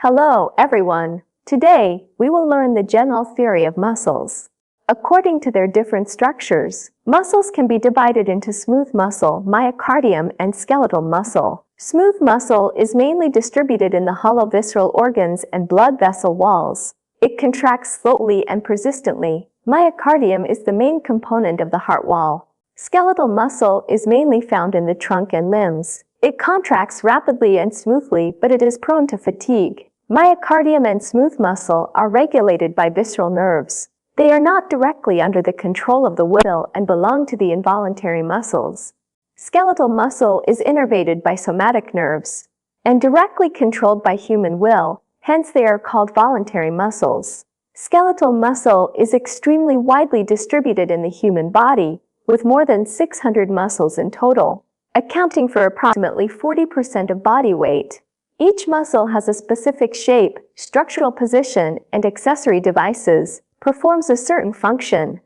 Hello, everyone. Today, we will learn the general theory of muscles. According to their different structures, muscles can be divided into smooth muscle, myocardium, and skeletal muscle. Smooth muscle is mainly distributed in the hollow visceral organs and blood vessel walls. It contracts slowly and persistently. Myocardium is the main component of the heart wall. Skeletal muscle is mainly found in the trunk and limbs. It contracts rapidly and smoothly, but it is prone to fatigue. Myocardium and smooth muscle are regulated by visceral nerves. They are not directly under the control of the will and belong to the involuntary muscles. Skeletal muscle is innervated by somatic nerves and directly controlled by human will, hence they are called voluntary muscles. Skeletal muscle is extremely widely distributed in the human body, with more than 600 muscles in total, accounting for approximately 40% of body weight. Each muscle has a specific shape, structural position, and accessory devices, performs a certain function.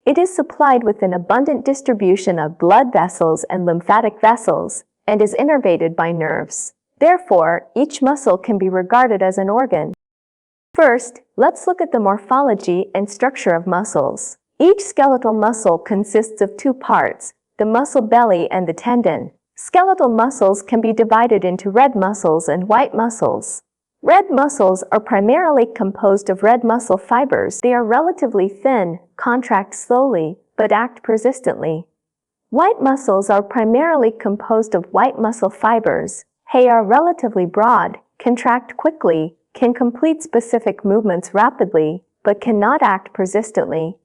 It is supplied with an abundant distribution of blood vessels and lymphatic vessels, and is innervated by nerves. Therefore, each muscle can be regarded as an organ. First, let's look at the morphology and structure of muscles. Each skeletal muscle consists of two parts, the muscle belly and the tendon. Skeletal muscles can be divided into red muscles and white muscles. Red muscles are primarily composed of red muscle fibers. They are relatively thin, contract slowly, but act persistently. White muscles are primarily composed of white muscle fibers. They are relatively broad, contract quickly, can complete specific movements rapidly, but cannot act persistently.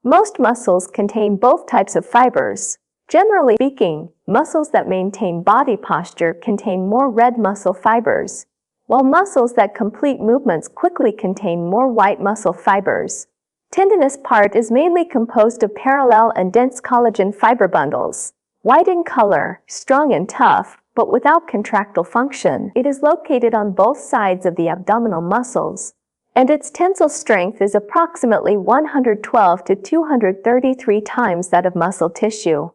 Most muscles contain both types of fibers. Generally speaking, muscles that maintain body posture contain more red muscle fibers, while muscles that complete movements quickly contain more white muscle fibers. Tendinous part is mainly composed of parallel and dense collagen fiber bundles. White in color, strong and tough, but without contractile function. It is located on both sides of the abdominal muscles, and its tensile strength is approximately 112 to 233 times that of muscle tissue.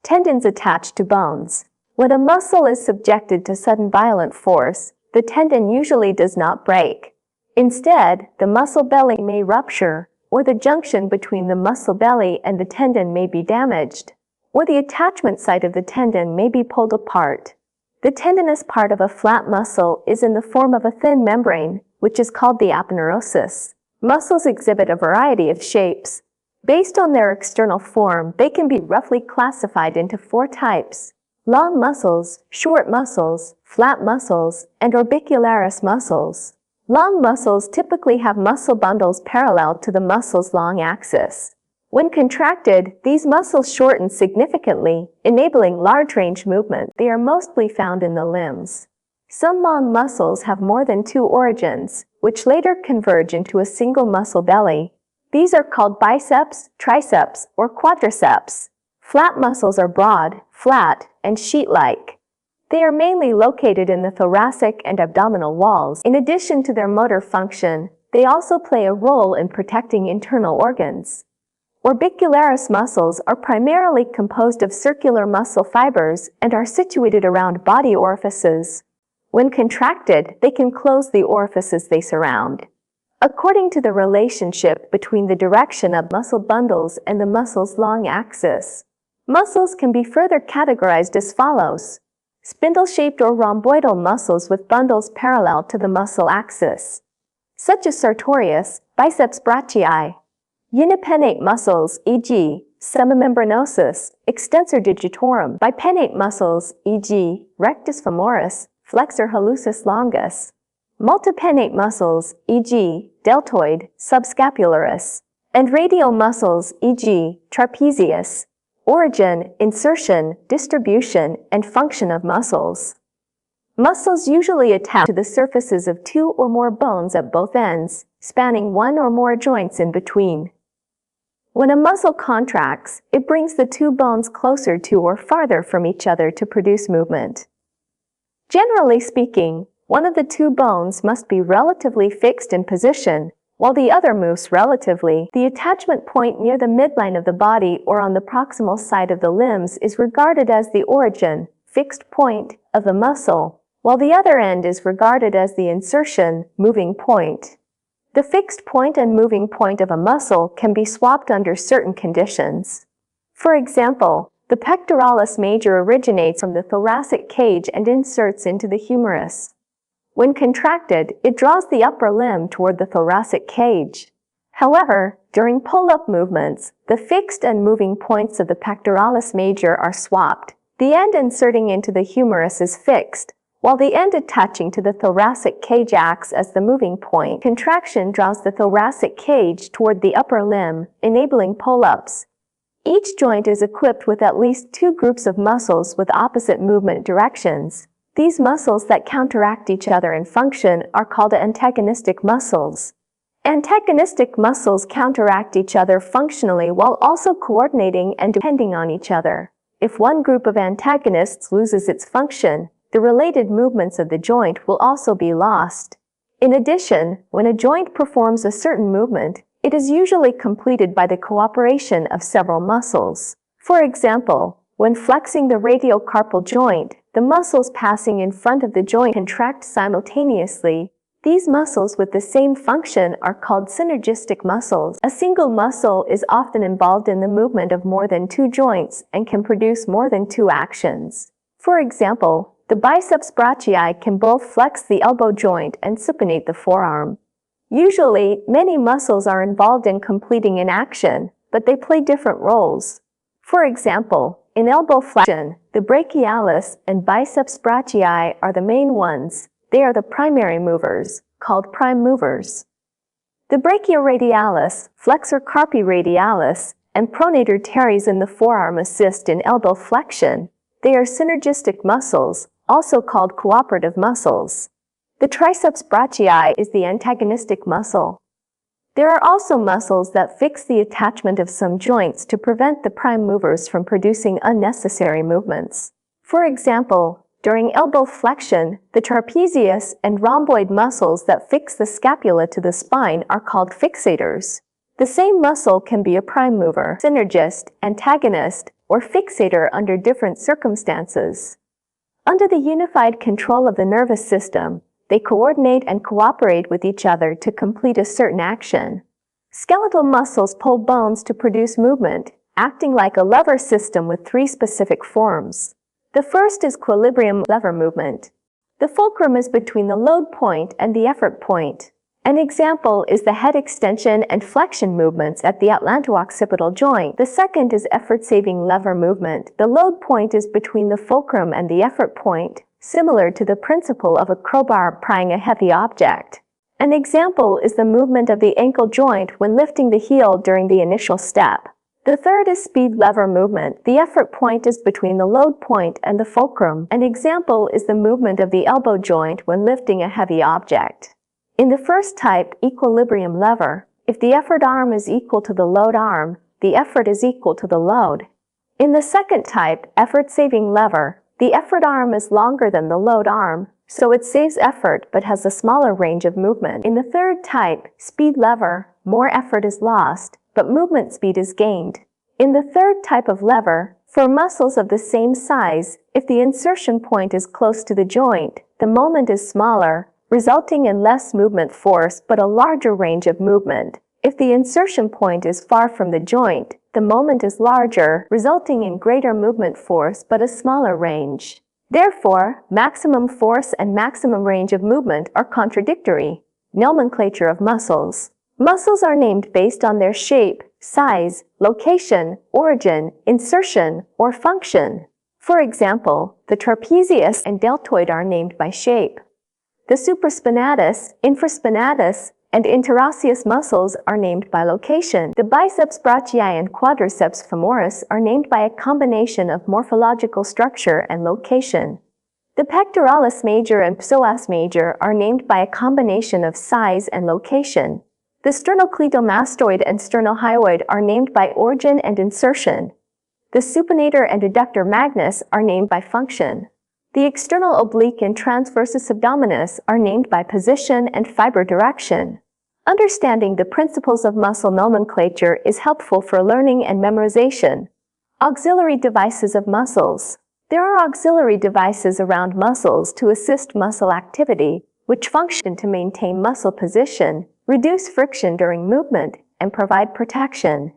Tendons attach to bones. When a muscle is subjected to sudden violent force, the tendon usually does not break. Instead, the muscle belly may rupture, or the junction between the muscle belly and the tendon may be damaged, or the attachment site of the tendon may be pulled apart. The tendinous part of a flat muscle is in the form of a thin membrane, which is called the aponeurosis. Muscles exhibit a variety of shapes. Based on their external form, they can be roughly classified into four types: long muscles, short muscles, flat muscles, and orbicularis muscles. Long muscles typically have muscle bundles parallel to the muscle's long axis. When contracted, these muscles shorten significantly, enabling large range movement. They are mostly found in the limbs. Some long muscles have more than two origins, which later converge into a single muscle belly. These are called biceps, triceps, or quadriceps. Flat muscles are broad, flat, and sheet-like. They are mainly located in the thoracic and abdominal walls. In addition to their motor function, they also play a role in protecting internal organs. Orbicularis muscles are primarily composed of circular muscle fibers and are situated around body orifices. When contracted, they can close the orifices they surround. According to the relationship between the direction of muscle bundles and the muscle's long axis, muscles can be further categorized as follows: spindle-shaped or rhomboidal muscles with bundles parallel to the muscle axis, such as sartorius, biceps brachii. Unipennate muscles, e.g., semimembranosus, extensor digitorum. Bipennate muscles, e.g., rectus femoris, flexor hallucis longus. Multipennate muscles, e.g., deltoid, subscapularis, and radial muscles, e.g., trapezius. Origin, insertion, distribution, and function of muscles. Muscles usually attach to the surfaces of two or more bones at both ends, spanning one or more joints in between. When a muscle contracts, it brings the two bones closer to or farther from each other to produce movement. Generally speaking, one of the two bones must be relatively fixed in position, while the other moves relatively. The attachment point near the midline of the body or on the proximal side of the limbs is regarded as the origin, fixed point, of the muscle, while the other end is regarded as the insertion, moving point. The fixed point and moving point of a muscle can be swapped under certain conditions. For example, the pectoralis major originates from the thoracic cage and inserts into the humerus. When contracted, it draws the upper limb toward the thoracic cage. However, during pull-up movements, the fixed and moving points of the pectoralis major are swapped. The end inserting into the humerus is fixed, while the end attaching to the thoracic cage acts as the moving point. Contraction draws the thoracic cage toward the upper limb, enabling pull-ups. Each joint is equipped with at least two groups of muscles with opposite movement directions. These muscles that counteract each other in function are called antagonistic muscles. Antagonistic muscles counteract each other functionally while also coordinating and depending on each other. If one group of antagonists loses its function, the related movements of the joint will also be lost. In addition, when a joint performs a certain movement, it is usually completed by the cooperation of several muscles. For example, when flexing the radiocarpal joint, the muscles passing in front of the joint contract simultaneously. These muscles with the same function are called synergistic muscles. A single muscle is often involved in the movement of more than two joints and can produce more than two actions. For example, the biceps brachii can both flex the elbow joint and supinate the forearm. Usually, many muscles are involved in completing an action, but they play different roles. For example, in elbow flexion, the brachialis and biceps brachii are the main ones. They are the primary movers, called prime movers. The brachioradialis, flexor carpi radialis, and pronator teres in the forearm assist in elbow flexion. They are synergistic muscles, also called cooperative muscles. The triceps brachii is the antagonistic muscle. There are also muscles that fix the attachment of some joints to prevent the prime movers from producing unnecessary movements. For example, during elbow flexion, the trapezius and rhomboid muscles that fix the scapula to the spine are called fixators. The same muscle can be a prime mover, synergist, antagonist, or fixator under different circumstances. Under the unified control of the nervous system, they coordinate and cooperate with each other to complete a certain action. Skeletal muscles pull bones to produce movement, acting like a lever system with three specific forms. The first is equilibrium lever movement. The fulcrum is between the load point and the effort point. An example is the head extension and flexion movements at the atlanto-occipital joint. The second is effort-saving lever movement. The load point is between the fulcrum and the effort point, similar to the principle of a crowbar prying a heavy object. An example is the movement of the ankle joint when lifting the heel during the initial step. The third is speed lever movement. The effort point is between the load point and the fulcrum. An example is the movement of the elbow joint when lifting a heavy object. In the first type, equilibrium lever, if the effort arm is equal to the load arm, the effort is equal to the load. In the second type, effort-saving lever, the effort arm is longer than the load arm, so it saves effort but has a smaller range of movement. In the third type, speed lever, more effort is lost, but movement speed is gained. In the third type of lever, for muscles of the same size, if the insertion point is close to the joint, the moment is smaller, resulting in less movement force but a larger range of movement. If the insertion point is far from the joint, the moment is larger, resulting in greater movement force but a smaller range. Therefore, maximum force and maximum range of movement are contradictory. Nomenclature of muscles. Muscles are named based on their shape, size, location, origin, insertion, or function. For example, the trapezius and deltoid are named by shape. The supraspinatus, infraspinatus, and interosseous muscles are named by location. The biceps brachii and quadriceps femoris are named by a combination of morphological structure and location. The pectoralis major and psoas major are named by a combination of size and location. The sternocleidomastoid and sternohyoid are named by origin and insertion. The supinator and adductor magnus are named by function. The external oblique and transversus abdominis are named by position and fiber direction. Understanding the principles of muscle nomenclature is helpful for learning and memorization. Auxiliary devices of muscles. There are auxiliary devices around muscles to assist muscle activity, which function to maintain muscle position, reduce friction during movement, and provide protection.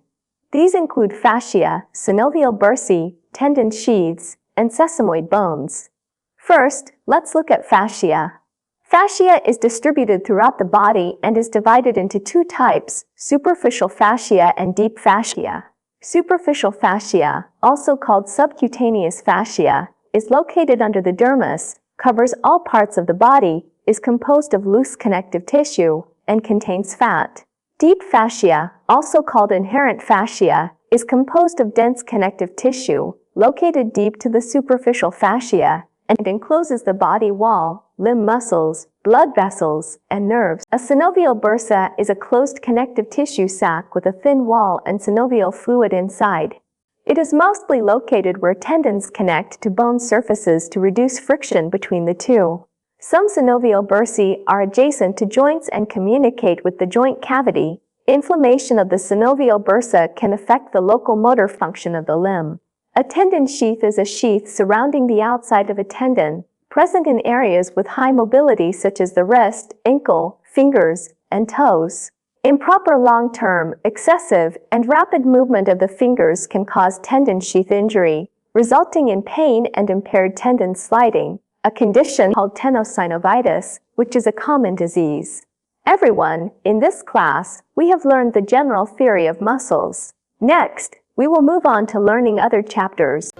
These include fascia, synovial bursae, tendon sheaths, and sesamoid bones. First, let's look at fascia. Fascia is distributed throughout the body and is divided into two types, superficial fascia and deep fascia. Superficial fascia, also called subcutaneous fascia, is located under the dermis, covers all parts of the body, is composed of loose connective tissue, and contains fat. Deep fascia, also called inherent fascia, is composed of dense connective tissue, located deep to the superficial fascia, and encloses the body wall, limb muscles, blood vessels, and nerves. A synovial bursa is a closed connective tissue sac with a thin wall and synovial fluid inside. It is mostly located where tendons connect to bone surfaces to reduce friction between the two. Some synovial bursae are adjacent to joints and communicate with the joint cavity. Inflammation of the synovial bursa can affect the local motor function of the limb. A tendon sheath is a sheath surrounding the outside of a tendon, present in areas with high mobility such as the wrist, ankle, fingers, and toes. Improper long-term, excessive, and rapid movement of the fingers can cause tendon sheath injury, resulting in pain and impaired tendon sliding, a condition called tenosynovitis, which is a common disease. Everyone, in this class, we have learned the general theory of muscles. Next, we will move on to learning other chapters.